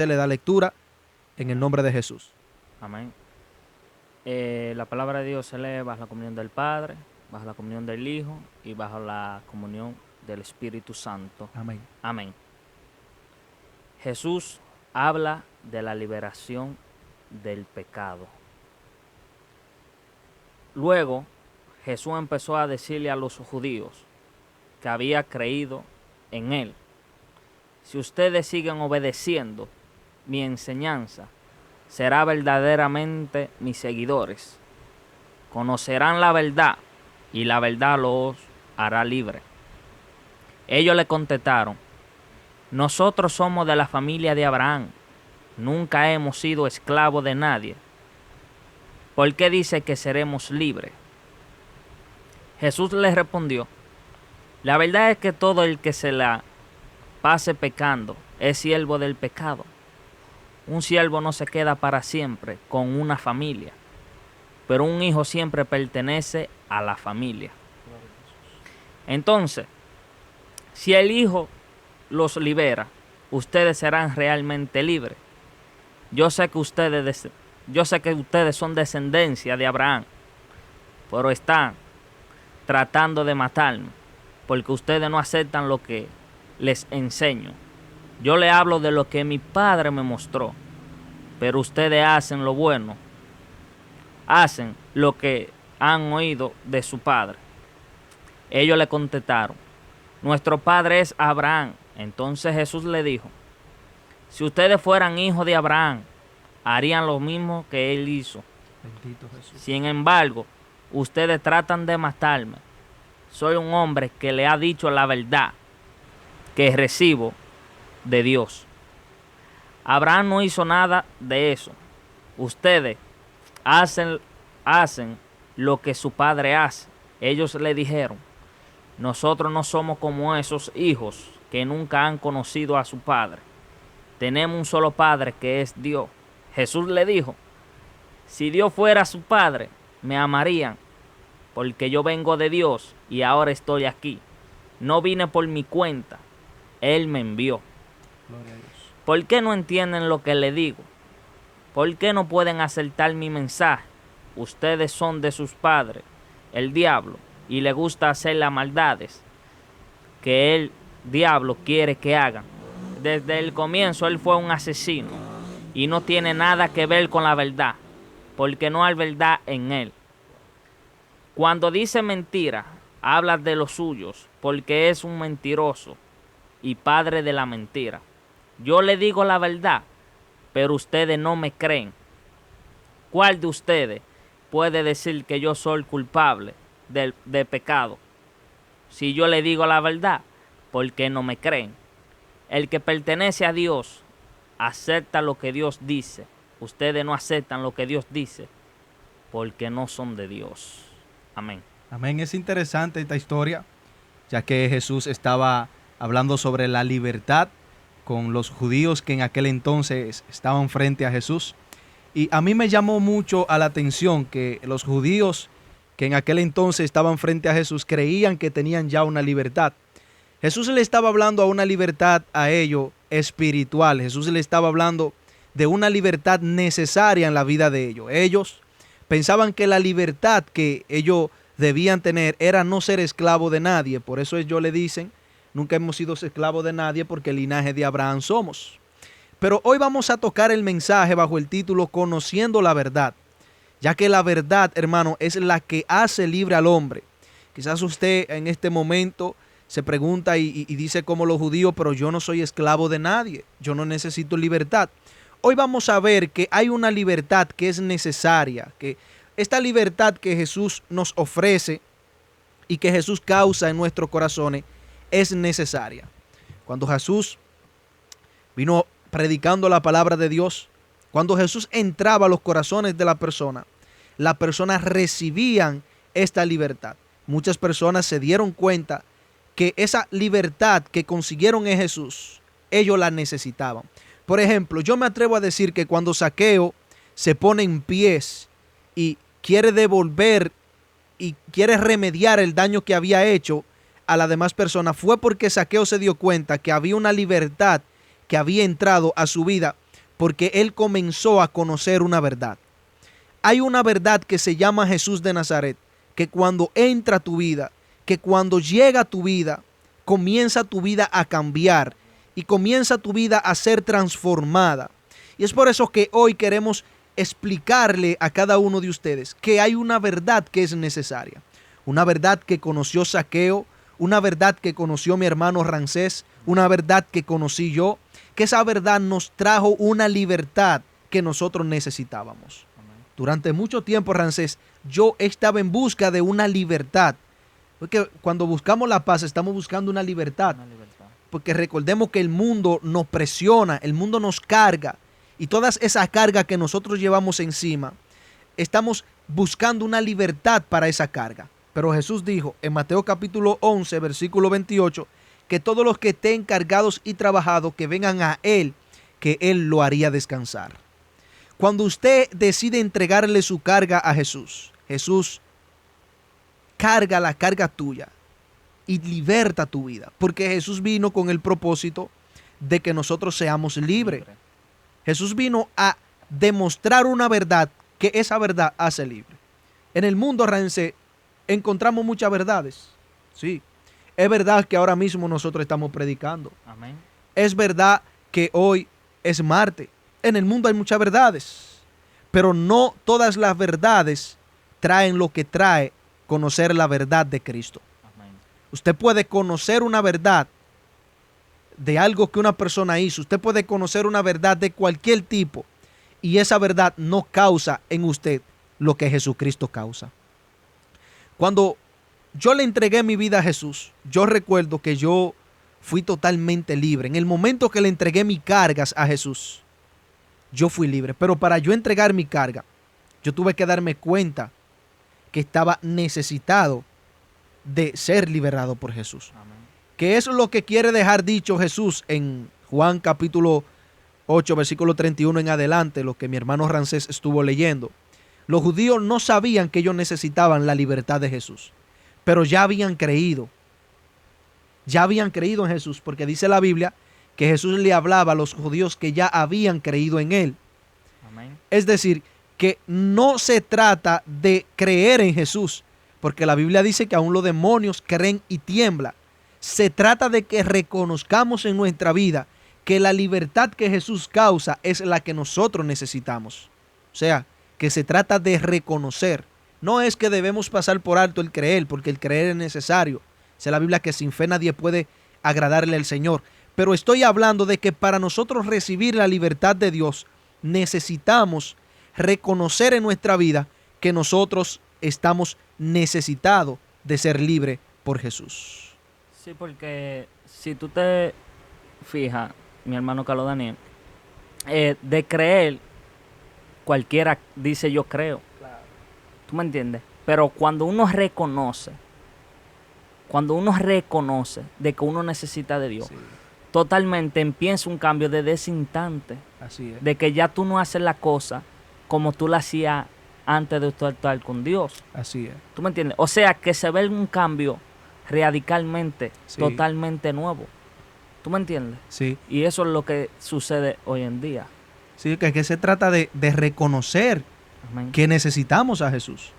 Se le da lectura en el nombre de Jesús. Amén. La palabra de Dios se lee bajo la comunión del Padre, bajo la comunión del Hijo y bajo la comunión del Espíritu Santo. Amén. Amén. Jesús habla de la liberación del pecado. Luego, Jesús empezó a decirle a los judíos que había creído en él: si ustedes siguen obedeciendo mi enseñanza, serán verdaderamente mis seguidores. Conocerán la verdad y la verdad los hará libres. Ellos le contestaron: nosotros somos de la familia de Abraham, nunca hemos sido esclavos de nadie. ¿Por qué dice que seremos libres? Jesús les respondió: la verdad es que todo el que se la pase pecando es siervo del pecado. Un siervo no se queda para siempre con una familia, pero un hijo siempre pertenece a la familia. Entonces, si el Hijo los libera, ustedes serán realmente libres. Yo sé que ustedes son descendencia de Abraham, pero están tratando de matarme, porque ustedes no aceptan lo que les enseño. Yo le hablo de lo que mi padre me mostró, pero ustedes hacen lo bueno, hacen lo que han oído de su padre. Ellos le contestaron: nuestro padre es Abraham. Entonces Jesús le dijo: si ustedes fueran hijos de Abraham, harían lo mismo que él hizo. Bendito Jesús. Sin embargo, ustedes tratan de matarme. Soy un hombre que le ha dicho la verdad que recibo de Dios. Abraham no hizo nada de eso. Ustedes hacen lo que su padre hace. Ellos le dijeron: nosotros no somos como esos hijos que nunca han conocido a su padre. Tenemos un solo padre, que es Dios. Jesús le dijo: si Dios fuera su padre, me amarían, porque yo vengo de Dios y ahora estoy aquí. No vine por mi cuenta, Él me envió. Gloria a Dios. ¿Por qué no entienden lo que le digo? ¿Por qué no pueden aceptar mi mensaje? Ustedes son de sus padres, el diablo, y le gusta hacer las maldades que el diablo quiere que hagan. Desde el comienzo él fue un asesino y no tiene nada que ver con la verdad, porque no hay verdad en él. Cuando dice mentira, habla de los suyos, porque es un mentiroso y padre de la mentira. Yo le digo la verdad, pero ustedes no me creen. ¿Cuál de ustedes puede decir que yo soy culpable de pecado? Si yo le digo la verdad, ¿por qué no me creen? El que pertenece a Dios acepta lo que Dios dice. Ustedes no aceptan lo que Dios dice porque no son de Dios. Amén. Amén. Es interesante esta historia, ya que Jesús estaba hablando sobre la libertad con los judíos que en aquel entonces estaban frente a Jesús. Y a mí me llamó mucho a la atención que los judíos que en aquel entonces estaban frente a Jesús creían que tenían ya una libertad. Jesús le estaba hablando a una libertad a ellos espiritual. Jesús le estaba hablando de una libertad necesaria en la vida de ellos. Ellos pensaban que la libertad que ellos debían tener era no ser esclavo de nadie. Por eso ellos le dicen: nunca hemos sido esclavos de nadie, porque el linaje de Abraham somos. Pero hoy vamos a tocar el mensaje bajo el título Conociendo la verdad, ya que la verdad, hermano, es la que hace libre al hombre. Quizás usted en este momento se pregunta y dice como los judíos: pero yo no soy esclavo de nadie, yo no necesito libertad. Hoy vamos a ver que hay una libertad que es necesaria, que esta libertad que Jesús nos ofrece y que Jesús causa en nuestros corazones es necesaria. Cuando Jesús vino predicando la palabra de Dios, cuando Jesús entraba a los corazones de las personas recibían esta libertad. Muchas personas se dieron cuenta que esa libertad que consiguieron en Jesús, ellos la necesitaban. Por ejemplo, yo me atrevo a decir que cuando Zaqueo se pone en pies y quiere devolver y quiere remediar el daño que había hecho a las demás personas, fue porque Zaqueo se dio cuenta que había una libertad que había entrado a su vida, porque él comenzó a conocer una verdad. Hay una verdad que se llama Jesús de Nazaret, que cuando entra a tu vida, que cuando llega a tu vida, comienza tu vida a cambiar y comienza tu vida a ser transformada. Y es por eso que hoy queremos explicarle a cada uno de ustedes que hay una verdad que es necesaria. Una verdad que conoció Zaqueo, una verdad que conoció mi hermano Ramsés, una verdad que conocí yo, que esa verdad nos trajo una libertad que nosotros necesitábamos. Durante mucho tiempo, Ramsés, yo estaba en busca de una libertad. Porque cuando buscamos la paz, estamos buscando una libertad. Porque recordemos que el mundo nos presiona, el mundo nos carga. Y todas esas cargas que nosotros llevamos encima, estamos buscando una libertad para esa carga. Pero Jesús dijo en Mateo capítulo 11, versículo 28, que todos los que estén cargados y trabajados, que vengan a Él, que Él lo haría descansar. Cuando usted decide entregarle su carga a Jesús, Jesús carga la carga tuya y liberta tu vida. Porque Jesús vino con el propósito de que nosotros seamos libres. Jesús vino a demostrar una verdad, que esa verdad hace libre. En el mundo, Ramsés, encontramos muchas verdades. Sí, es verdad que ahora mismo nosotros estamos predicando. Amén. Es verdad que hoy es martes. En el mundo hay muchas verdades, pero no todas las verdades traen lo que trae conocer la verdad de Cristo. Amén. Usted puede conocer una verdad de algo que una persona hizo. Usted puede conocer una verdad de cualquier tipo y esa verdad no causa en usted lo que Jesucristo causa. Cuando yo le entregué mi vida a Jesús, yo recuerdo que yo fui totalmente libre. En el momento que le entregué mis cargas a Jesús, yo fui libre. Pero para yo entregar mi carga, yo tuve que darme cuenta que estaba necesitado de ser liberado por Jesús. Amén. Que eso es lo que quiere dejar dicho Jesús en Juan capítulo 8, versículo 31 en adelante, lo que mi hermano Ramsés estuvo leyendo. Los judíos no sabían que ellos necesitaban la libertad de Jesús, pero ya habían creído. Ya habían creído en Jesús, porque dice la Biblia que Jesús le hablaba a los judíos que ya habían creído en Él. Amén. Es decir, que no se trata de creer en Jesús, porque la Biblia dice que aún los demonios creen y tiemblan. Se trata de que reconozcamos en nuestra vida que la libertad que Jesús causa es la que nosotros necesitamos. O sea, que se trata de reconocer. No es que debemos pasar por alto el creer, porque el creer es necesario. Dice la Biblia que sin fe nadie puede agradarle al Señor. Pero estoy hablando de que para nosotros recibir la libertad de Dios, necesitamos reconocer en nuestra vida que nosotros estamos necesitados de ser libres por Jesús. Sí, porque si tú te fijas, mi hermano Carlos Daniel, de creer, cualquiera dice yo creo. Claro. ¿Tú me entiendes? Pero cuando uno reconoce de que uno necesita de Dios, Sí, totalmente empieza un cambio desde ese instante, así es. de que ya tú no haces la cosa como tú la hacías antes de tú estar con Dios. Así es. ¿Tú me entiendes? O sea, que se ve un cambio radicalmente, Sí. totalmente nuevo. ¿Tú me entiendes? Sí, Y eso es lo que sucede hoy en día. sí, que se trata de reconocer Amén. que necesitamos a Jesús.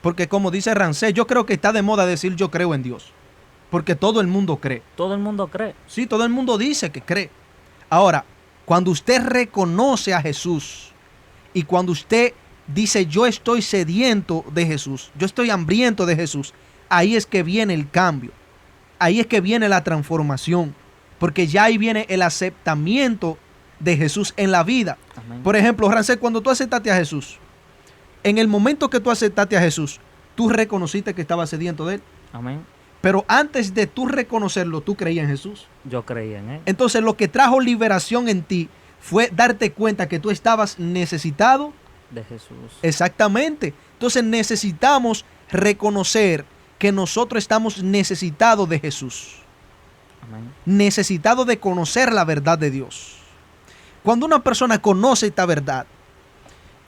Porque como dice Ramsés, yo creo que está de moda decir yo creo en Dios. Porque todo el mundo cree. Todo el mundo cree. Sí, todo el mundo dice que cree. Ahora, cuando usted reconoce a Jesús y cuando usted dice yo estoy sediento de Jesús, yo estoy hambriento de Jesús, ahí es que viene el cambio. Ahí es que viene la transformación. Porque ya ahí viene el aceptamiento de Jesús en la vida. Amén. Por ejemplo, Ramsés, cuando tú aceptaste a Jesús, en el momento que tú aceptaste a Jesús, tú reconociste que estabas sediento de Él. Amén. Pero antes de tú reconocerlo, tú creías en Jesús. Yo creí en Él. Entonces lo que trajo liberación en ti fue darte cuenta que tú estabas necesitado. De Jesús. Exactamente. Entonces necesitamos reconocer que nosotros estamos necesitados de Jesús. Amén. Necesitados de conocer la verdad de Dios. Cuando una persona conoce esta verdad,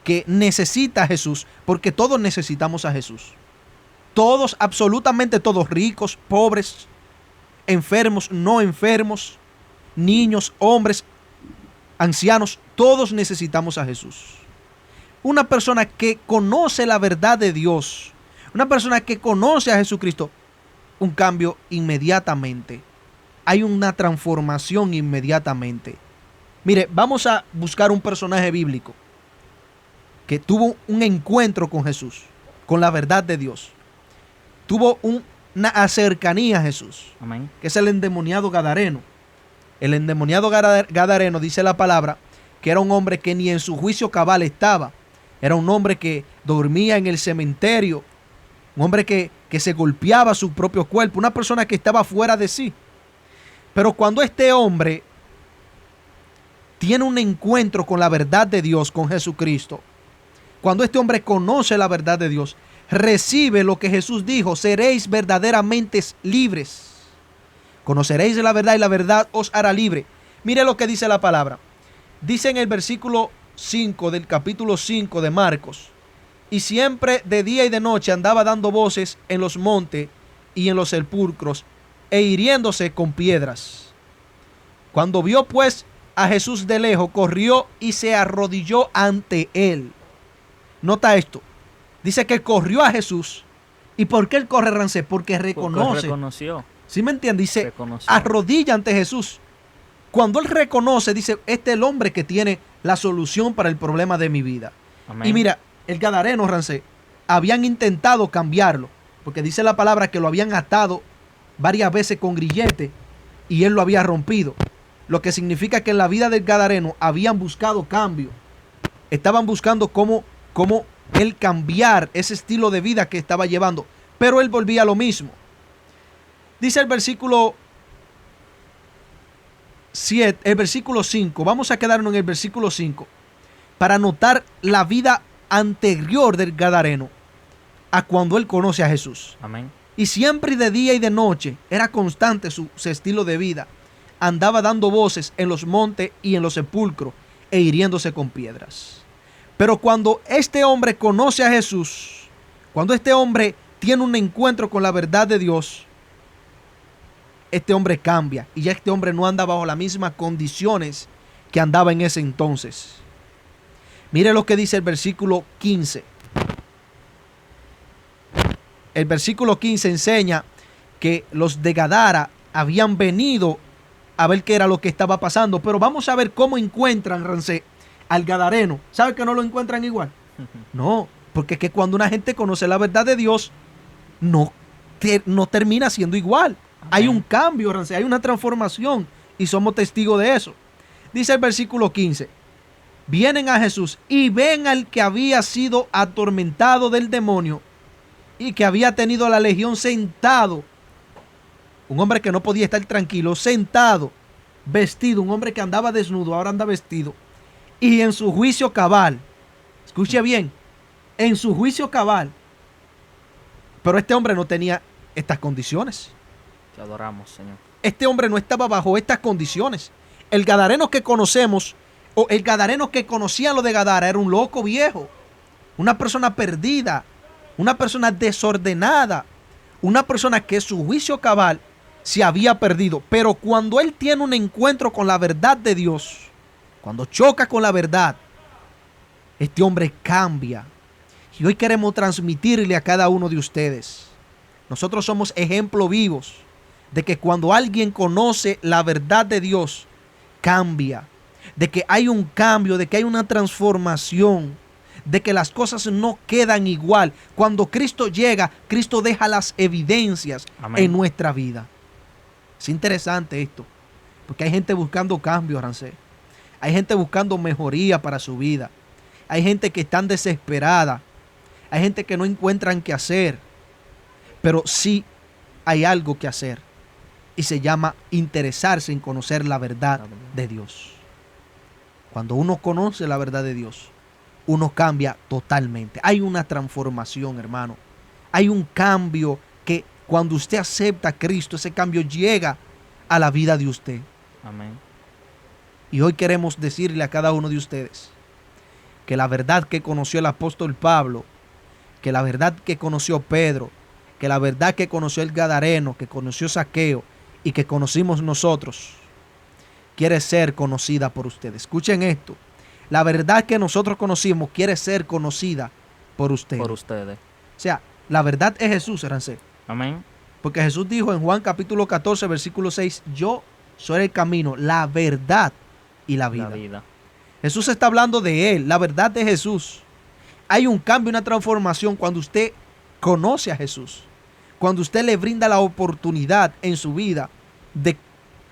que necesita a Jesús, porque todos necesitamos a Jesús. Todos, absolutamente todos, ricos, pobres, enfermos, no enfermos, niños, hombres, ancianos, todos necesitamos a Jesús. Una persona que conoce la verdad de Dios, una persona que conoce a Jesucristo, un cambio inmediatamente. Hay una transformación inmediatamente. Mire, vamos a buscar un personaje bíblico que tuvo un encuentro con Jesús, con la verdad de Dios. Tuvo una cercanía a Jesús, Amén. que es el endemoniado Gadareno. El endemoniado Gadareno, dice la palabra, que era un hombre que ni en su juicio cabal estaba. Era un hombre que dormía en el cementerio, un hombre que se golpeaba su propio cuerpo, una persona que estaba fuera de sí. Pero cuando este hombre tiene un encuentro con la verdad de Dios, con Jesucristo, cuando este hombre conoce la verdad de Dios, recibe lo que Jesús dijo: seréis verdaderamente libres. Conoceréis la verdad y la verdad os hará libre. Mire lo que dice la palabra. Dice en el versículo 5 del capítulo 5 de Marcos: y siempre de día y de noche andaba dando voces en los montes y en los sepulcros, e hiriéndose con piedras. Cuando vio pues a Jesús de lejos, corrió y se arrodilló ante él. Nota esto. Dice que corrió a Jesús. ¿Y por qué él corre, Rancé? Porque reconoce. Porque reconoció. ¿Sí me entiende? Dice, Reconoció. arrodilla ante Jesús. Cuando él reconoce, dice, este es el hombre que tiene la solución para el problema de mi vida. Amén. Y mira, el Gadareno, Rancé, habían intentado cambiarlo, porque dice la palabra que lo habían atado varias veces con grillete y él lo había rompido. Lo que significa que en la vida del Gadareno habían buscado cambio. Estaban buscando cómo él cambiar ese estilo de vida que estaba llevando, pero él volvía a lo mismo. Dice el versículo 7, el versículo 5, vamos a quedarnos en el versículo 5 para notar la vida anterior del Gadareno a cuando él conoce a Jesús. Amén. Y siempre de día y de noche era constante su estilo de vida. Andaba dando voces en los montes y en los sepulcros e hiriéndose con piedras. Pero cuando este hombre conoce a Jesús, cuando este hombre tiene un encuentro con la verdad de Dios, este hombre cambia y ya este hombre no anda bajo las mismas condiciones que andaba en ese entonces. Mire lo que dice el versículo 15. El versículo 15 enseña que los de Gadara habían venido a ver qué era lo que estaba pasando, pero vamos a ver cómo encuentran, Rancé, al Gadareno. ¿Sabe que no lo encuentran igual? No, porque es que cuando una gente conoce la verdad de Dios, no termina siendo igual. Hay un cambio, Rancé, hay una transformación y somos testigos de eso. Dice el versículo 15: vienen a Jesús y ven al que había sido atormentado del demonio y que había tenido la legión sentado. Un hombre que no podía estar tranquilo, sentado, vestido. Un hombre que andaba desnudo, ahora anda vestido. Y en su juicio cabal. Escuche bien, en su juicio cabal. Pero este hombre no tenía estas condiciones. Te adoramos, Señor. Este hombre no estaba bajo estas condiciones. El Gadareno que conocemos, o el Gadareno que conocía lo de Gadara, era un loco viejo, una persona perdida, una persona desordenada, una persona que su juicio cabal se había perdido. Pero cuando él tiene un encuentro con la verdad de Dios, cuando choca con la verdad, este hombre cambia. Y hoy queremos transmitirle a cada uno de ustedes. Nosotros somos ejemplos vivos de que cuando alguien conoce la verdad de Dios, cambia. De que hay un cambio, de que hay una transformación, de que las cosas no quedan igual. Cuando Cristo llega, Cristo deja las evidencias. Amén. En nuestra vida. Es interesante esto, porque hay gente buscando cambio, Rancé. Hay gente buscando mejoría para su vida. Hay gente que está desesperada. Hay gente que no encuentran qué hacer. Pero sí hay algo que hacer. Y se llama interesarse en conocer la verdad de Dios. Cuando uno conoce la verdad de Dios, uno cambia totalmente. Hay una transformación, hermano. Hay un cambio que cuando usted acepta a Cristo, ese cambio llega a la vida de usted. Amén. Y hoy queremos decirle a cada uno de ustedes que la verdad que conoció el apóstol Pablo, que la verdad que conoció Pedro, que la verdad que conoció el Gadareno, que conoció Zaqueo y que conocimos nosotros, quiere ser conocida por ustedes. Escuchen esto. La verdad que nosotros conocimos quiere ser conocida por ustedes. Por ustedes. O sea, la verdad es Jesús, Rancé. Amén. Porque Jesús dijo en Juan capítulo 14, versículo 6, yo soy el camino, la verdad y la vida. La vida. Jesús está hablando de Él, la verdad de Jesús. Hay un cambio, una transformación cuando usted conoce a Jesús. Cuando usted le brinda la oportunidad en su vida de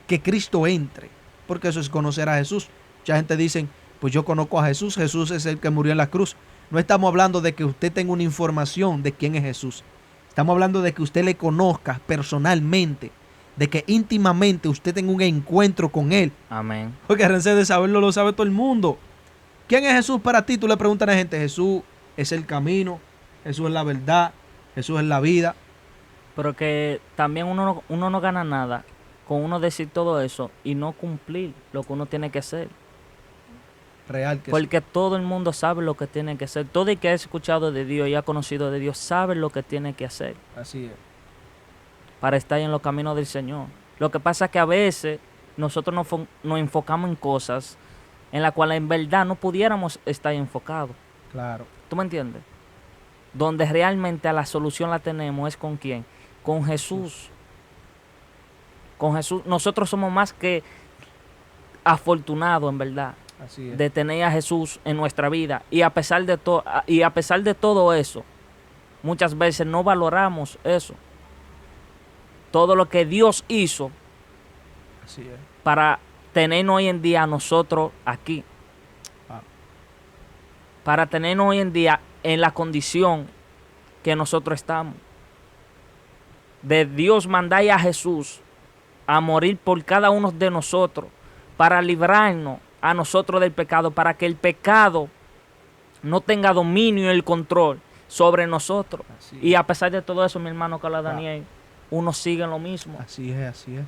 que Cristo entre. Porque eso es conocer a Jesús. Mucha gente dice, pues yo conozco a Jesús, Jesús es el que murió en la cruz. No estamos hablando de que usted tenga una información de quién es Jesús. Estamos hablando de que usted le conozca personalmente, de que íntimamente usted tenga un encuentro con Él. Amén. Porque Rencé, de saberlo lo sabe todo el mundo. ¿Quién es Jesús para ti? Tú le preguntas a la gente, Jesús es el camino, Jesús es la verdad, Jesús es la vida. Pero que también uno no gana nada con uno decir todo eso y no cumplir lo que uno tiene que hacer. Real que Porque todo el mundo sabe lo que tiene que hacer. Todo el que ha escuchado de Dios y ha conocido de Dios sabe lo que tiene que hacer así es. para estar en los caminos del Señor. Lo que pasa es que a veces nosotros nos enfocamos en cosas en las cuales en verdad no pudiéramos estar enfocados. Claro. ¿Tú me entiendes? Donde realmente la solución la tenemos es ¿con quién? Con Jesús. Con Jesús. Nosotros somos más que afortunados, en verdad, Así es. de tener a Jesús en nuestra vida. Y a pesar de todo eso, muchas veces no valoramos eso. Todo lo que Dios hizo Así es. para tenernos hoy en día a nosotros aquí. Ah. Para tenernos hoy en día en la condición que nosotros estamos. De Dios mandar a Jesús a morir por cada uno de nosotros para librarnos a nosotros del pecado, para que el pecado no tenga dominio y el control sobre nosotros. Así Y es. a pesar de todo eso, mi hermano Carlos Daniel, uno sigue en lo mismo. Así es, así es.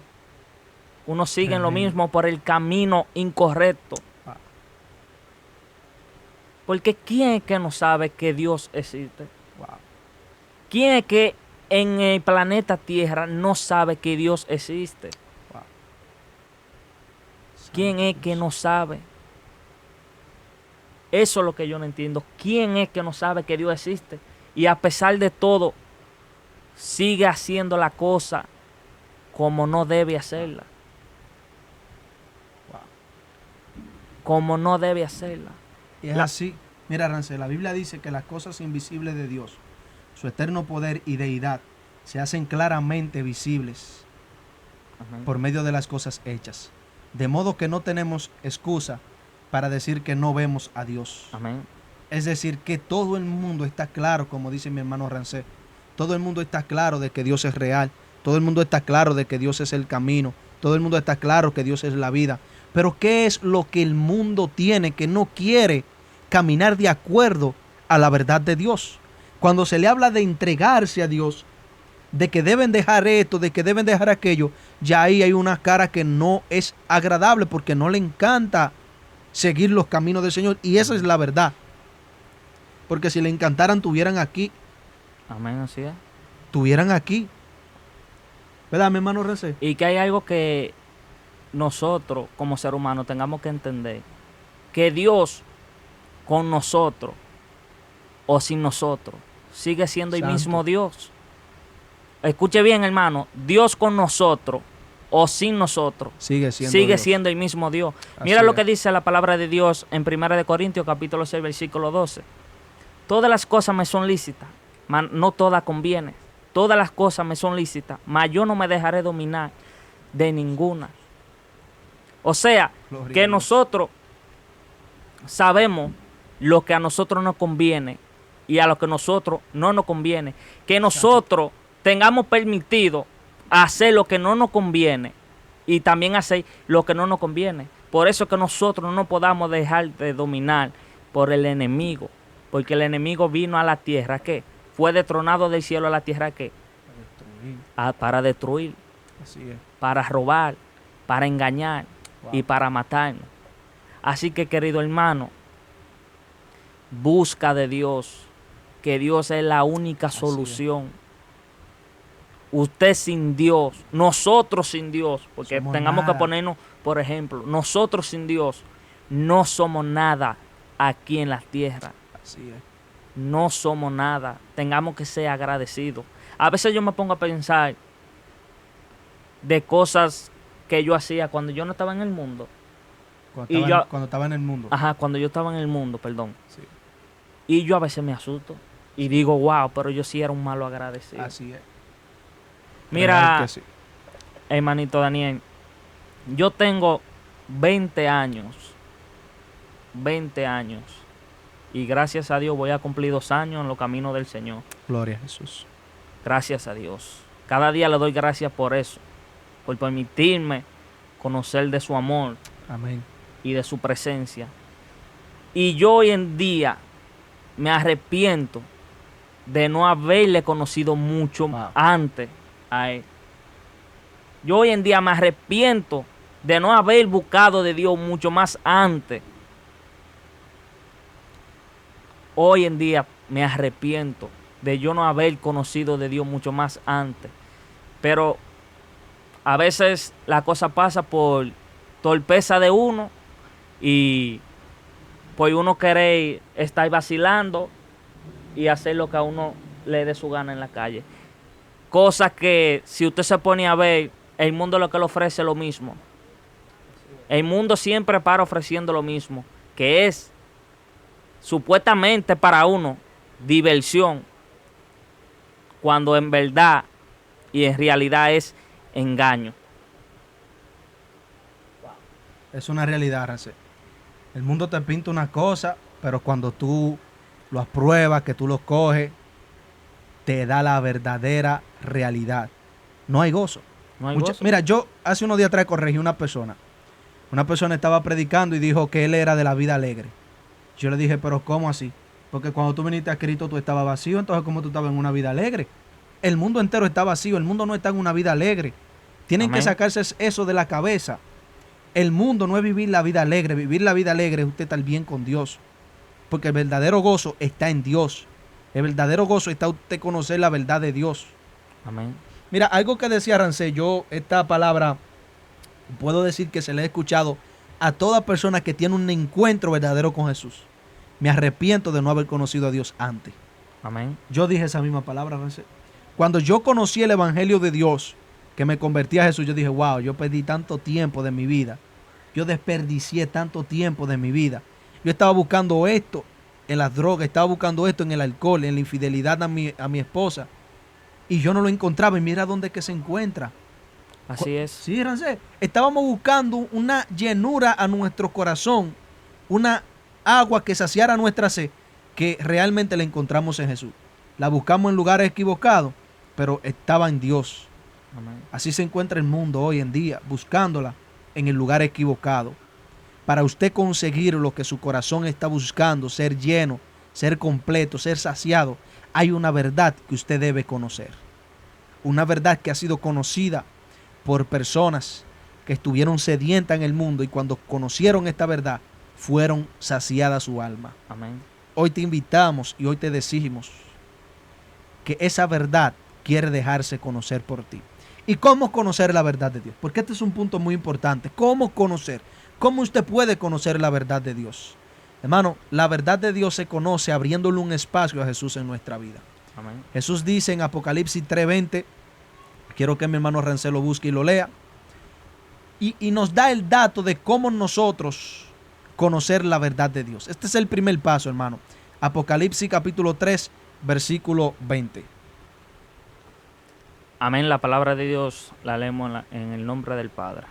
Uno sigue en lo Tremendo. mismo por el camino incorrecto. Ah. Porque ¿quién es que no sabe que Dios existe? Wow. ¿Quién es que en el planeta Tierra no sabe que Dios existe? Wow. ¿Quién es que no sabe? Eso es lo que yo no entiendo. ¿Quién es que no sabe que Dios existe? Y a pesar de todo, sigue haciendo la cosa como no debe hacerla. Wow. Como no debe hacerla. Y es así. Mira, Rancé, la Biblia dice que las cosas invisibles de Dios, su eterno poder y deidad, se hacen claramente visibles Amén. por medio de las cosas hechas. De modo que no tenemos excusa para decir que no vemos a Dios. Amén. Es decir, que todo el mundo está claro, como dice mi hermano Rancé. Todo el mundo está claro de que Dios es real. Todo el mundo está claro de que Dios es el camino. Todo el mundo está claro que Dios es la vida. Pero ¿qué es lo que el mundo tiene que no quiere caminar de acuerdo a la verdad de Dios? Cuando se le habla de entregarse a Dios, de que deben dejar esto, de que deben dejar aquello, ya ahí hay una cara que no es agradable porque no le encanta seguir los caminos del Señor. Y esa es la verdad. Porque si le encantaran, tuvieran aquí. Amén, así es. Tuvieran aquí. ¿Verdad, mi hermano René? Y que hay algo que nosotros como ser humano tengamos que entender. Que Dios con nosotros o sin nosotros sigue siendo el Santo. mismo Dios. Escuche bien, hermano. Dios con nosotros o sin nosotros Sigue siendo sigue Dios. siendo el mismo Dios. Así Mira lo es. que dice la palabra de Dios en 1 de Corintios capítulo 6 versículo 12. Todas las cosas me son lícitas, mas no todas convienen. Todas las cosas me son lícitas, mas yo no me dejaré dominar de ninguna. O sea, Gloria a que Dios. nosotros sabemos lo que a nosotros nos conviene y a lo que a nosotros no nos conviene. Que nosotros tengamos permitido hacer lo que no nos conviene y también hacer lo que no nos conviene. Por eso que nosotros no podamos dejar de dominar por el enemigo. Porque el enemigo vino a la tierra, ¿qué? Fue destronado del cielo a la tierra, ¿qué? Para destruir, Así es. para robar, para engañar Wow. y para matarnos. Así que, querido hermano, busca de Dios, que Dios es la única Así es. solución. usted sin Dios, nosotros sin Dios, porque Somos tengamos nada. que ponernos, por ejemplo, nosotros sin Dios no somos nada aquí en la tierra. Así es. No somos nada. Tengamos que ser agradecidos. A veces yo me pongo a pensar de cosas que yo hacía cuando yo no estaba en el mundo. Cuando estaba en el mundo. Ajá, cuando yo estaba en el mundo, perdón. Sí, Y yo a veces me asusto y digo, wow, pero yo sí era un malo agradecido. así es. Mira, Real que sí. hermanito Daniel, yo tengo 20 años. 20 años. Y gracias a Dios voy a cumplir 2 años en los caminos del Señor. Gloria a Jesús. Gracias a Dios. Cada día le doy gracias por eso. Por permitirme conocer de su amor Amén. y de su presencia. Y yo hoy en día me arrepiento de no haberle conocido mucho antes a él. Yo hoy en día me arrepiento de no haber buscado de Dios mucho más antes. Hoy en día me arrepiento de yo no haber conocido de Dios mucho más antes. Pero a veces la cosa pasa por torpeza de uno y por uno querer estar vacilando y hacer lo que a uno le dé su gana en la calle. Cosa que si usted se pone a ver, el mundo lo que le ofrece es lo mismo. El mundo siempre para ofreciendo lo mismo, que es supuestamente para uno diversión, cuando en verdad y en realidad es engaño. Es una realidad, Rancé. El mundo te pinta una cosa, pero cuando tú lo apruebas, que tú lo coges, te da la verdadera realidad. No hay gozo. No hay gozo. Mira, yo hace unos días atrás corregí a una persona. Una persona estaba predicando y dijo que él era de la vida alegre. Yo le dije, pero ¿cómo así? Porque cuando tú viniste a Cristo tú estabas vacío, entonces ¿cómo tú estabas en una vida alegre? El mundo entero está vacío, el mundo no está en una vida alegre. Tienen Amén. que sacarse eso de la cabeza. El mundo no es vivir la vida alegre. Vivir la vida alegre es usted estar bien con Dios. Porque el verdadero gozo está en Dios. El verdadero gozo está usted conocer la verdad de Dios. Amén. Mira, algo que decía Rancé, yo esta palabra puedo decir que se le he escuchado a toda persona que tiene un encuentro verdadero con Jesús. Me arrepiento de no haber conocido a Dios antes. Amén. Yo dije esa misma palabra, Rancé. Cuando yo conocí el Evangelio de Dios, que me convertí a Jesús, yo dije, wow, yo perdí tanto tiempo de mi vida. Yo desperdicié tanto tiempo de mi vida. Yo estaba buscando esto en las drogas, estaba buscando esto en el alcohol, en la infidelidad a mi esposa. Y yo no lo encontraba. Y mira dónde que se encuentra. Así es. Sí, Rancé. Estábamos buscando una llenura a nuestro corazón, una agua que saciara nuestra sed, que realmente la encontramos en Jesús. La buscamos en lugares equivocados, pero estaba en Dios. Amén. Así se encuentra el mundo hoy en día, buscándola en el lugar equivocado. Para usted conseguir lo que su corazón está buscando, ser lleno, ser completo, ser saciado, hay una verdad que usted debe conocer. Una verdad que ha sido conocida por personas que estuvieron sedientas en el mundo y cuando conocieron esta verdad, fueron saciadas su alma. Amén. Hoy te invitamos y hoy te decimos que esa verdad quiere dejarse conocer por ti. ¿Y cómo conocer la verdad de Dios? Porque este es un punto muy importante. ¿Cómo conocer? ¿Cómo usted puede conocer la verdad de Dios? Hermano, la verdad de Dios se conoce abriéndole un espacio a Jesús en nuestra vida. Amén. Jesús dice en Apocalipsis 3:20, quiero que mi hermano Rancé lo busque y lo lea, y nos da el dato de cómo nosotros conocer la verdad de Dios. Este es el primer paso, hermano. Apocalipsis capítulo 3, versículo 20. Amén. La palabra de Dios la leemos en el nombre del Padre,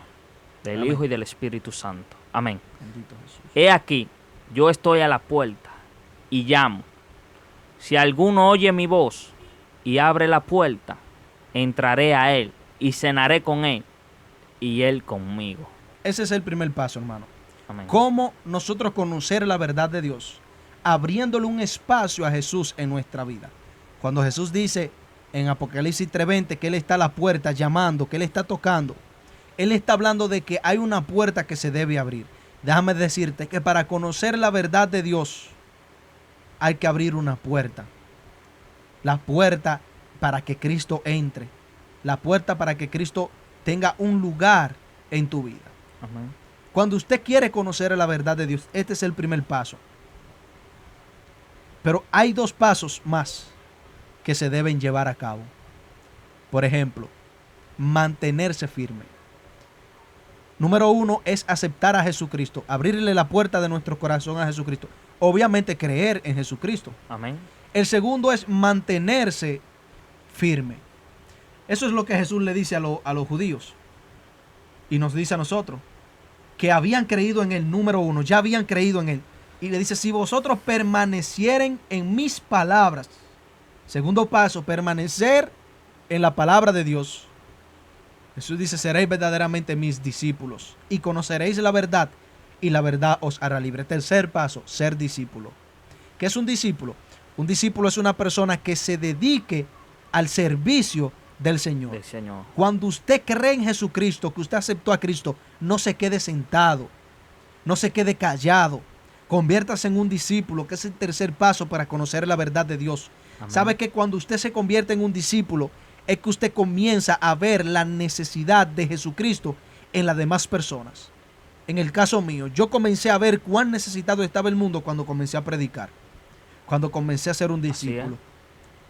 del Amén. Hijo y del Espíritu Santo. Amén. Bendito Jesús. He aquí, yo estoy a la puerta y llamo. Si alguno oye mi voz y abre la puerta, entraré a él y cenaré con él y él conmigo. Ese es el primer paso, hermano. Amén. ¿Cómo nosotros conocer la verdad de Dios? Abriéndole un espacio a Jesús en nuestra vida. Cuando Jesús dice en Apocalipsis 3:20 que Él está a la puerta llamando, que Él está tocando, Él está hablando de que hay una puerta que se debe abrir. Déjame decirte que para conocer la verdad de Dios hay que abrir una puerta. La puerta para que Cristo entre. la puerta para que Cristo tenga un lugar en tu vida. Amén. Cuando usted quiere conocer la verdad de Dios, este es el primer paso. Pero hay 2 pasos más que se deben llevar a cabo. Por ejemplo, mantenerse firme. Número 1 es aceptar a Jesucristo, abrirle la puerta de nuestro corazón a Jesucristo. Obviamente creer en Jesucristo. Amén. El segundo es mantenerse firme. Eso es lo que Jesús le dice a los judíos. Y nos dice a nosotros, que habían creído en él, número 1, ya habían creído en él. Y le dice, si vosotros permanecieren en mis palabras. Segundo paso, permanecer en la palabra de Dios. Jesús dice, seréis verdaderamente mis discípulos y conoceréis la verdad y la verdad os hará libre. Tercer paso, ser discípulo. ¿Qué es un discípulo? Un discípulo es una persona que se dedique al servicio del Señor. Del Señor. Cuando usted cree en Jesucristo, que usted aceptó a Cristo, no se quede sentado, no se quede callado. Conviértase en un discípulo, que es el tercer paso para conocer la verdad de Dios. Amén. ¿Sabe que cuando usted se convierte en un discípulo, es que usted comienza a ver la necesidad de Jesucristo en las demás personas? En el caso mío, yo comencé a ver cuán necesitado estaba el mundo cuando comencé a predicar, cuando comencé a ser un discípulo.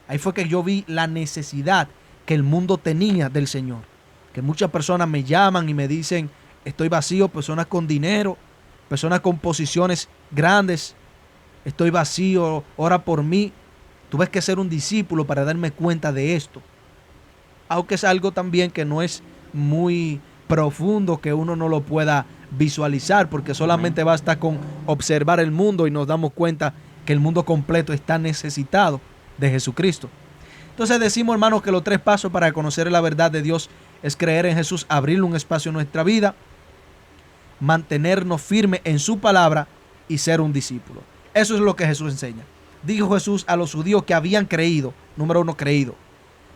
Ahí fue que yo vi la necesidad que el mundo tenía del Señor. Que muchas personas me llaman y me dicen, estoy vacío, personas con dinero, personas con posiciones grandes, estoy vacío, ora por mí. Tuve que ser un discípulo para darme cuenta de esto. Aunque es algo también que no es muy profundo, que uno no lo pueda visualizar, porque solamente basta con observar el mundo y nos damos cuenta que el mundo completo está necesitado de Jesucristo. Entonces decimos, hermanos, que los 3 pasos para conocer la verdad de Dios es creer en Jesús, abrirle un espacio en nuestra vida, mantenernos firmes en su palabra y ser un discípulo. Eso es lo que Jesús enseña. Dijo Jesús a los judíos que habían creído, número 1, creído.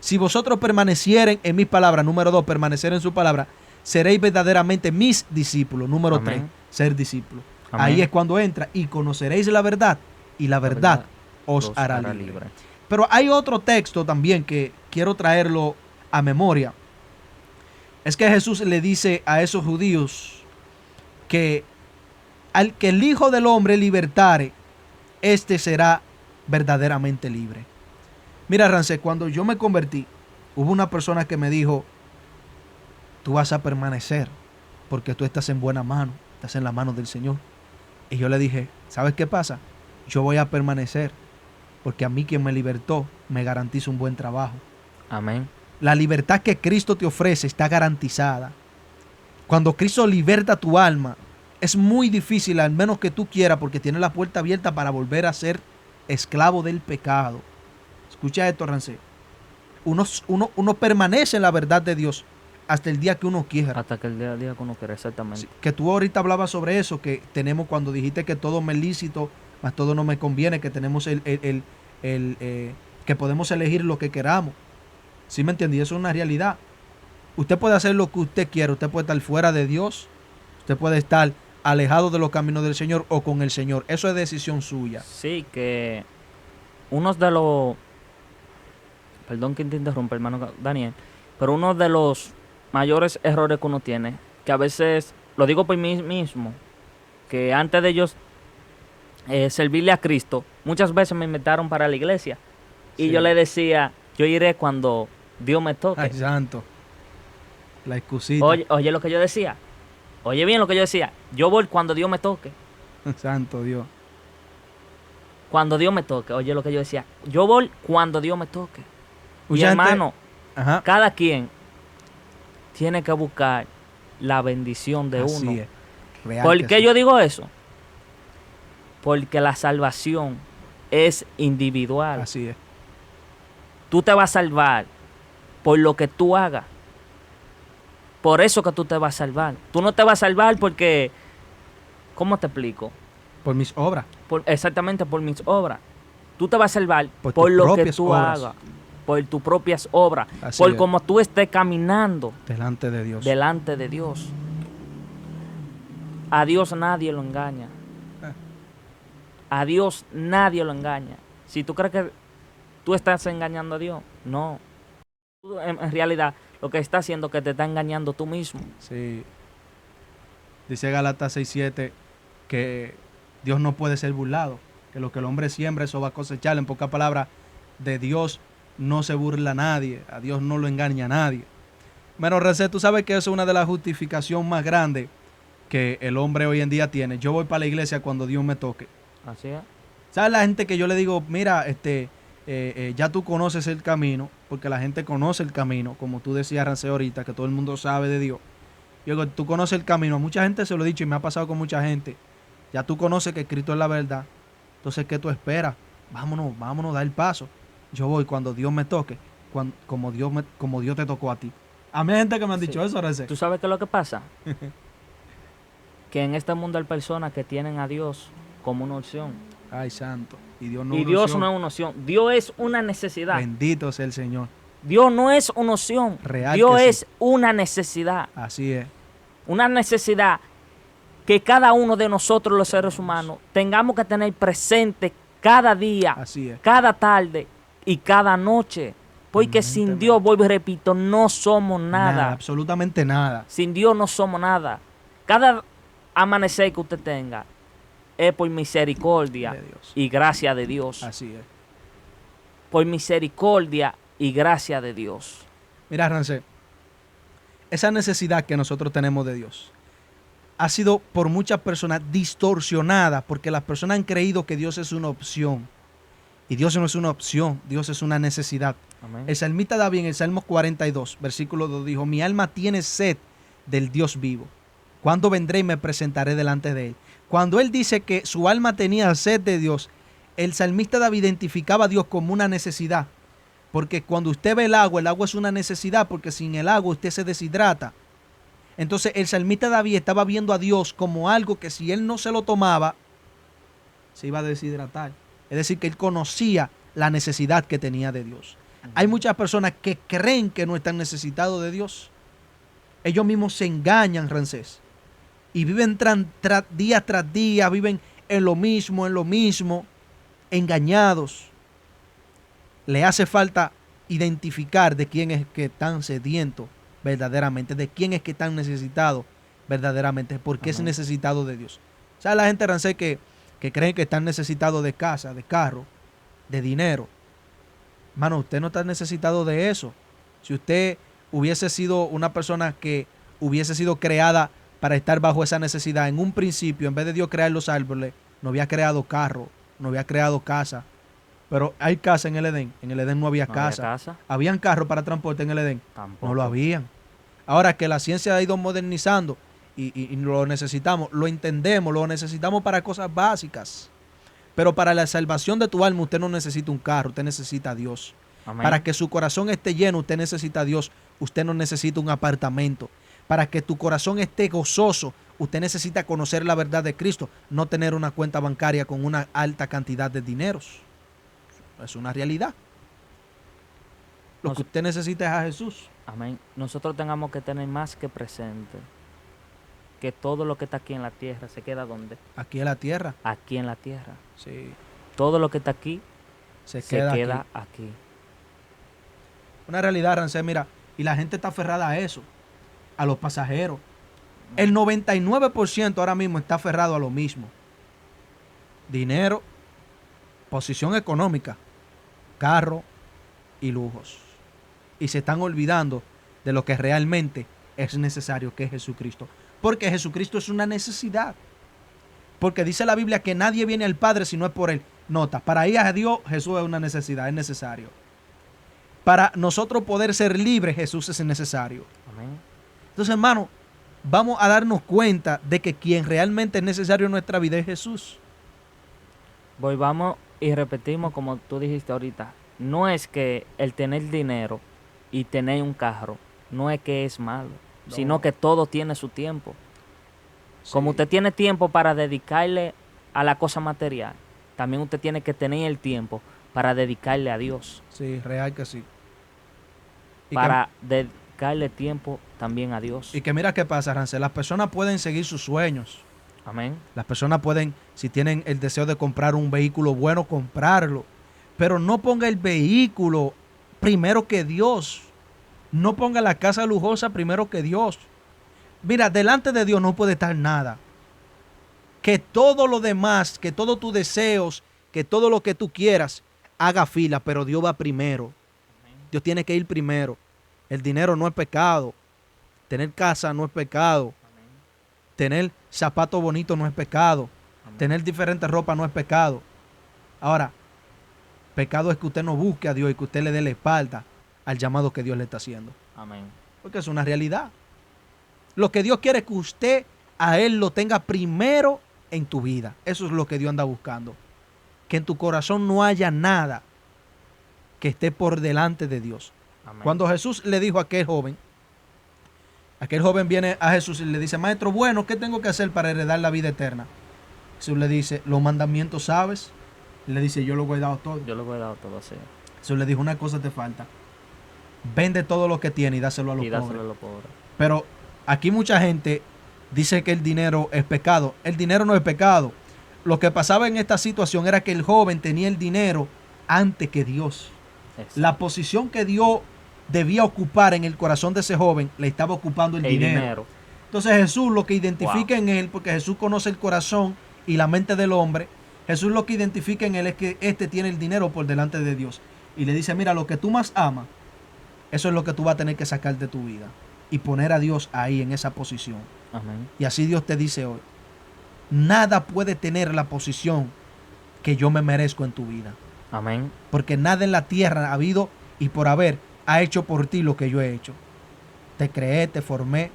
Si vosotros permanecieren en mis palabras, número 2, permanecer en su palabra, seréis verdaderamente mis discípulos. Número 3, ser discípulos. Amén. Ahí es cuando entra, y conoceréis la verdad, y la verdad os hará libre. Pero hay otro texto también que quiero traerlo a memoria. Es que Jesús le dice a esos judíos que al que el Hijo del Hombre libertare, este será verdaderamente libre. Mira, Rancé, cuando yo me convertí, hubo una persona que me dijo, tú vas a permanecer porque tú estás en buena mano, estás en la mano del Señor. Y yo le dije, ¿sabes qué pasa? Yo voy a permanecer porque a mí quien me libertó me garantiza un buen trabajo. Amén. La libertad que Cristo te ofrece está garantizada. Cuando Cristo liberta tu alma, es muy difícil, al menos que tú quieras, porque tiene la puerta abierta para volver a ser esclavo del pecado. Escucha esto, Rancé. Uno permanece en la verdad de Dios hasta el día que uno quiera. Hasta que el día que uno quiera, exactamente. Sí, que tú ahorita hablabas sobre eso, que tenemos cuando dijiste que todo me es lícito, mas todo no me conviene, que tenemos que podemos elegir lo que queramos. ¿Sí me entendí? Eso es una realidad. Usted puede hacer lo que usted quiera, usted puede estar fuera de Dios, usted puede estar alejado de los caminos del Señor o con el Señor. Eso es decisión suya. Sí, que unos de los... Perdón que te interrumpa, hermano Daniel, pero uno de los mayores errores que uno tiene, que a veces, lo digo por mí mismo, que antes de ellos servirle a Cristo, muchas veces me invitaron para la iglesia. Y Sí. yo le decía, yo iré cuando Dios me toque. Ay, santo. La excusita. Oye lo que yo decía. Oye bien lo que yo decía. Yo voy cuando Dios me toque. Santo Dios. Cuando Dios me toque. Oye lo que yo decía. Yo voy cuando Dios me toque. Y Mucha gente- hermano, Ajá. cada quien tiene que buscar la bendición de Así uno. es. Real ¿Por que qué sí. yo digo eso? Porque la salvación es individual. Así es. Tú te vas a salvar por lo que tú hagas. Por eso que tú te vas a salvar. Tú no te vas a salvar porque... ¿Cómo te explico? Por mis obras. Exactamente por mis obras. Tú te vas a salvar Por por tus lo que propias tú obras. hagas. Por tus propias obras. Así Por es. cómo tú estés caminando Delante de Dios. delante de Dios. A Dios nadie lo engaña. A Dios nadie lo engaña. Si tú crees que tú estás engañando a Dios, no. Tú, en realidad, lo que está haciendo es que te está engañando tú mismo. Sí. Dice Gálatas 6:7 que Dios no puede ser burlado, que lo que el hombre siembra, eso va a cosechar. En pocas palabras, de Dios no se burla nadie, a Dios no lo engaña nadie. Bueno, René, tú sabes que eso es una de las justificaciones más grandes que el hombre hoy en día tiene. Yo voy para la iglesia cuando Dios me toque. Así es. ¿Sabes la gente que yo le digo, mira, ya tú conoces el camino, porque la gente conoce el camino, como tú decías, Rancé, ahorita, que todo el mundo sabe de Dios. Yo digo, tú conoces el camino. A mucha gente se lo he dicho y me ha pasado con mucha gente. Ya tú conoces que Cristo es la verdad. Entonces, ¿qué tú esperas? Vámonos, a dar el paso. Yo voy cuando Dios me toque, como Dios te tocó a ti. A mí hay gente que me han dicho eso, Rancé. ¿Tú sabes qué es lo que pasa? Que en este mundo hay personas que tienen a Dios como una opción. Ay, santo. Y Dios no Y Dios no es una opción. Dios es una necesidad. Bendito sea el Señor. Dios no es una opción. Real Dios que es sí. una necesidad. Así es. Una necesidad que cada uno de nosotros los seres humanos tengamos que tener presente cada día, Así es. cada tarde y cada noche. Porque sin Dios, vuelvo y repito, no somos nada. Absolutamente nada. Sin Dios no somos nada. Cada amanecer que usted tenga es por misericordia De Dios. y gracia de Dios. Así es. Por misericordia y gracia de Dios. Mira, Rancé, esa necesidad que nosotros tenemos de Dios ha sido por muchas personas distorsionada porque las personas han creído que Dios es una opción. Y Dios no es una opción, Dios es una necesidad. Amén. El salmista David en el Salmo 42, versículo 2 dijo, mi alma tiene sed del Dios vivo. ¿Cuándo vendré y me presentaré delante de él? Cuando él dice que su alma tenía sed de Dios, el salmista David identificaba a Dios como una necesidad. Porque cuando usted ve el agua es una necesidad, porque sin el agua usted se deshidrata. Entonces el salmista David estaba viendo a Dios como algo que si él no se lo tomaba, se iba a deshidratar. Es decir, que él conocía la necesidad que tenía de Dios. Hay muchas personas que creen que no están necesitados de Dios. Ellos mismos se engañan, Rancés. Y viven día tras día, viven en lo mismo, engañados. Le hace falta identificar de quién es que están sedientos verdaderamente, de quién es que están necesitados verdaderamente, porque es necesitado de Dios. O sea, la gente, Rancés, que creen que están necesitados de casa, de carro, de dinero. Mano, usted no está necesitado de eso. Si usted hubiese sido una persona que hubiese sido creada para estar bajo esa necesidad, en un principio, en vez de Dios crear los árboles, no había creado carro, no había creado casa. Pero hay casa en el Edén. En el Edén no había casa. ¿Habían carros para transporte en el Edén? Tampoco. No lo habían. Ahora que la ciencia ha ido modernizando y lo necesitamos, lo entendemos, lo necesitamos para cosas básicas. Pero para la salvación de tu alma usted no necesita un carro, usted necesita a Dios. Amén. Para que su corazón esté lleno, usted necesita a Dios. Usted no necesita un apartamento. Para que tu corazón esté gozoso, usted necesita conocer la verdad de Cristo, no tener una cuenta bancaria con una alta cantidad de dineros. Es una realidad. Lo que usted necesita es a Jesús. Amén. Nosotros tengamos que tener más que presente que todo lo que está aquí en la tierra se queda ¿dónde? Aquí en la tierra. Aquí en la tierra. Sí. Todo lo que está aquí Se queda queda aquí. Una realidad, Rancé, mira, y la gente está aferrada a eso, a los pasajeros. El 99% ahora mismo está aferrado a lo mismo. Dinero, posición económica, carro y lujos. Y se están olvidando de lo que realmente es necesario, que es Jesucristo. Porque Jesucristo es una necesidad. Porque dice la Biblia que nadie viene al Padre si no es por Él. Nota, para ir a Dios, Jesús es una necesidad, es necesario. Para nosotros poder ser libres, Jesús es necesario. Amén. Entonces, hermano, vamos a darnos cuenta de que quien realmente es necesario en nuestra vida es Jesús. Volvamos y repetimos como tú dijiste ahorita. No es que el tener dinero y tener un carro, no es que es malo, No. sino que todo tiene su tiempo. Sí. Como usted tiene tiempo para dedicarle a la cosa material, también usted tiene que tener el tiempo para dedicarle a Dios. Sí, real que sí. Y Para dedicarle tiempo también a Dios. que mira qué pasa, Rancel. Las personas pueden seguir sus sueños. Amén. Las personas pueden, si tienen el deseo de comprar un vehículo bueno, comprarlo. Pero no ponga el vehículo primero que Dios. No ponga la casa lujosa primero que Dios. Mira, delante de Dios no puede estar nada. Que todo lo demás, que todos tus deseos, que todo lo que tú quieras, haga fila, pero Dios va primero. Dios tiene que ir primero. El dinero no es pecado. Tener casa no es pecado. Tener zapatos bonitos no es pecado. Tener diferentes ropas no es pecado. Ahora, pecado es que usted no busque a Dios y que usted le dé la espalda al llamado que Dios le está haciendo. Amén. Porque es una realidad. Lo que Dios quiere es que usted a Él lo tenga primero en tu vida. Eso es lo que Dios anda buscando. Que en tu corazón no haya nada que esté por delante de Dios. Amén. Cuando Jesús le dijo a aquel joven viene a Jesús y le dice, maestro, bueno, ¿qué tengo que hacer para heredar la vida eterna? Jesús le dice, los mandamientos sabes. Él le dice, yo lo he guardado todo. Yo lo he guardado todo, sí. Jesús le dijo, una cosa te falta. Vende todo lo que tiene y dáselo a los pobres. Pero aquí mucha gente dice que el dinero es pecado. El dinero no es pecado. Lo que pasaba en esta situación era que el joven tenía el dinero antes que Dios. Exacto. La posición que Dios debía ocupar en el corazón de ese joven, le estaba ocupando el dinero. Entonces Jesús lo que identifica en él, porque Jesús conoce el corazón y la mente del hombre, Jesús lo que identifica en él es que este tiene el dinero por delante de Dios. Y le dice, mira, lo que tú más amas, eso es lo que tú vas a tener que sacar de tu vida. Y poner a Dios ahí en esa posición. Amén. Y así Dios te dice hoy, nada puede tener la posición que yo me merezco en tu vida. Amén. Porque nada en la tierra ha habido y por haber ha hecho por ti lo que yo he hecho. Te creé, te formé,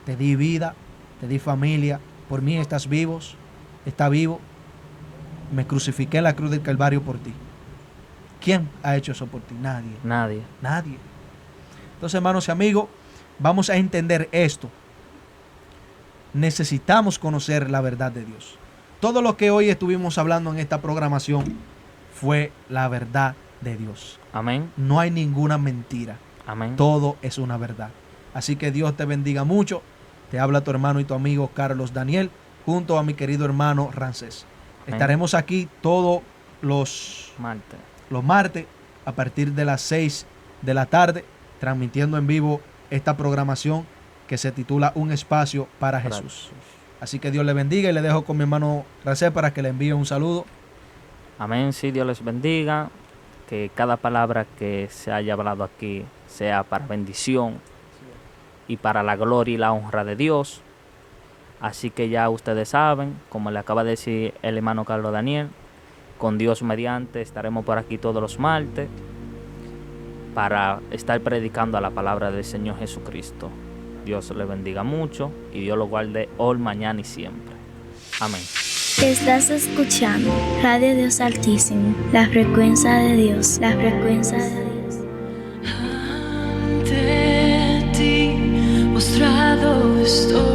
te di vida, te di familia. Por mí estás vivo. Me crucifiqué en la cruz del Calvario por ti. ¿Quién ha hecho eso por ti? Nadie. Nadie. Entonces, hermanos y amigos, vamos a entender esto. Necesitamos conocer la verdad de Dios. Todo lo que hoy estuvimos hablando en esta programación fue la verdad de Dios. Amén. No hay ninguna mentira. Amén. Todo es una verdad. Así que Dios te bendiga mucho. Te habla tu hermano y tu amigo Carlos Daniel, junto a mi querido hermano Rancés. Amén. Estaremos aquí todos los martes a partir de las 6 de la tarde, transmitiendo en vivo esta programación que se titula Un Espacio para Jesús. Así que Dios le bendiga y le dejo con mi hermano Rancés para que le envíe un saludo. Amén, sí, Dios les bendiga. Que cada palabra que se haya hablado aquí sea para bendición y para la gloria y la honra de Dios. Así que ya ustedes saben, como le acaba de decir el hermano Carlos Daniel, con Dios mediante estaremos por aquí todos los martes para estar predicando a la palabra del Señor Jesucristo. Dios le bendiga mucho y Dios lo guarde hoy, mañana y siempre. Amén. Estás escuchando Radio Dios Altísimo, la frecuencia de Dios, la frecuencia de Dios. Ante ti postrado estoy.